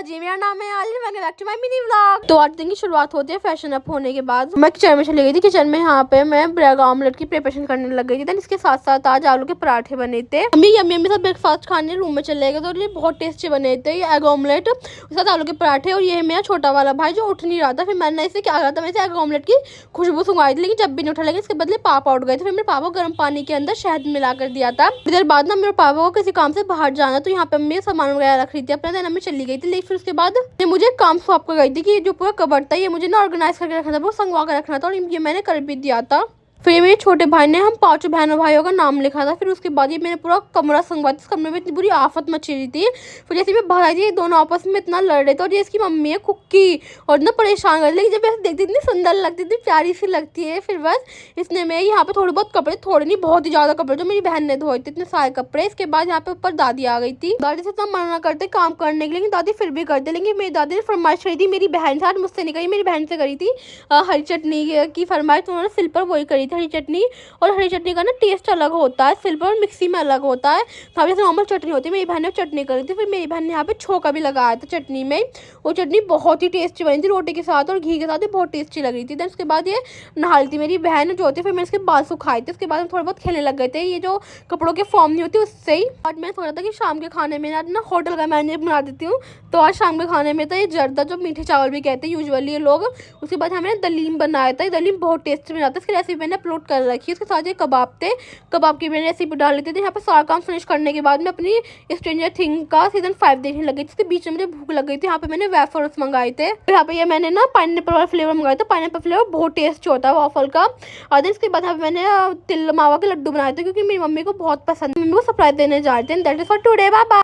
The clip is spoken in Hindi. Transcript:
जी, मेरा नाम है Aliya, welcome back to my mini vlog. तो आज दिन की शुरुआत होती है फ्रेशन अप होने के बाद। मैं किचन में चली गई थी। किचन में यहाँ पे मैं ब्रेड ऑमलेट की प्रिपरेशन करने लग गई थी। देन इसके साथ साथ आज आलू के पराठे बने थे। अम्मी सब ब्रेकफास्ट खाने रूम में चले गए तो ये बहुत टेस्टी बने थे, ये एग ऑमलेट उसके साथ आलू के पराठे। और ये मेरा छोटा वाला भाई जो उठ नहीं रहा था, फिर मैंने इसे क्या करा था, मैंने एग ऑमलेट की खुशबू सुंघाई थी, लेकिन जब भी नहीं उठा, लेकिन इसके बदले पापा उठ गए थे। फिर मेरे पापा को गर्म पानी के अंदर शहद मिला कर दिया था। देर बाद ना मेरे पापा को किसी काम से बाहर जाना, तो यहाँ पे अम्मी सामान वगैरह रख रही थी अपना। देन अम्मी चली गई थी। लेकिन फिर उसके बाद मुझे काम सौंप कर गई थी कि जो पूरा कबर्ड था ये मुझे ना ऑर्गेनाइज करके रखना था, वो संगवा कर रखना था, और ये मैंने कर भी दिया था। फिर मेरे छोटे भाई ने हम 5 बहनों भाइयों का नाम लिखा था। फिर उसके बाद ये मैंने पूरा कमरा संगवा था। इस कमरे में इतनी बुरी आफत मची रही थी। फिर जैसे मैं बाहर आई थी, ये दोनों आपस में इतना लड़ रहे थे, और ये इसकी मम्मी है कुक्की, और इतना परेशान कर, लेकिन जब ऐसे देखती इतनी सुंदर लगती थी, प्यारी सी लगती है। फिर बस इसने मैं यहाँ पे थोड़े बहुत कपड़े, थोड़े नहीं बहुत ही ज्यादा कपड़े जो मेरी बहन ने धोए थे, इतने सारे कपड़े। इसके बाद यहाँ पे ऊपर दादी आ गई थी। दादी से इतना मना करते काम करने के लिए, लेकिन दादी फिर भी करते। लेकिन मेरी दादी ने फरमाइश करी थी मेरी बहन से, आज मुझसे नहीं करी, मेरी बहन से करी थी हरी चटनी की फरमाइश। उन्होंने सिल पर वही करी थी हरी चटनी। और हरी चटनी का ना टेस्ट अलग होता है, सिल्वर और मिक्सी में अलग होता है। तो जैसे नॉर्मल चटनी होती है, मेरी बहन ने चटनी करी थी। फिर मेरी बहन ने यहाँ पे छोका भी लगाया था चटनी में। वो चटनी बहुत ही टेस्टी बनी थी, रोटी के साथ और घी के साथ, बहुत टेस्टी लग रही थी। देन उसके बाद ये नहा ली थी मेरी बहन जो होती है। फिर मैंने इसके बाल सुखाए थे। उसके बाद हम थोड़े बहुत खेलने लग गए थे, ये जो कपड़ों के फॉर्म नहीं होती उससे ही। आज मैं सोचा था कि शाम के खाने में आज ना होटल का मैंने बना देती हूँ। तो आज शाम के खाने में तो ये जर्दा जो मीठे चावल भी कहते हैं यूजुअली ये लोग। उसके बाद हमने दलीम बनाया था। दलीम बहुत टेस्टी बनाता है, इसकी रेसिपी मैंने अपलोड कर रखी है। उसके साथ कबाब थे, कबाब की मैंने रेसिपी डाल लेते थे। यहाँ पे सारा काम फिनिश करने के बाद मैं अपनी स्ट्रेंजर थिंग का सीजन 5 देखने लगी थी। इसके बीच में मुझे भूख लग गई थी। यहाँ पे मैंने वेफर्स मंगाए थे। यहाँ पे ये मैंने ना पाइनएप्पल वाला फ्लेवर मंगाया था। पाइनएप्पल फ्लेवर बहुत टेस्टी होता है वाफल का। और देन इसके बाद मैंने तिल मावा के लड्डू बनाए थे, क्योंकि मेरी मम्मी को बहुत पसंद है। मम्मी को सरप्राइज देने जा रहे थे। That is for today, bye bye.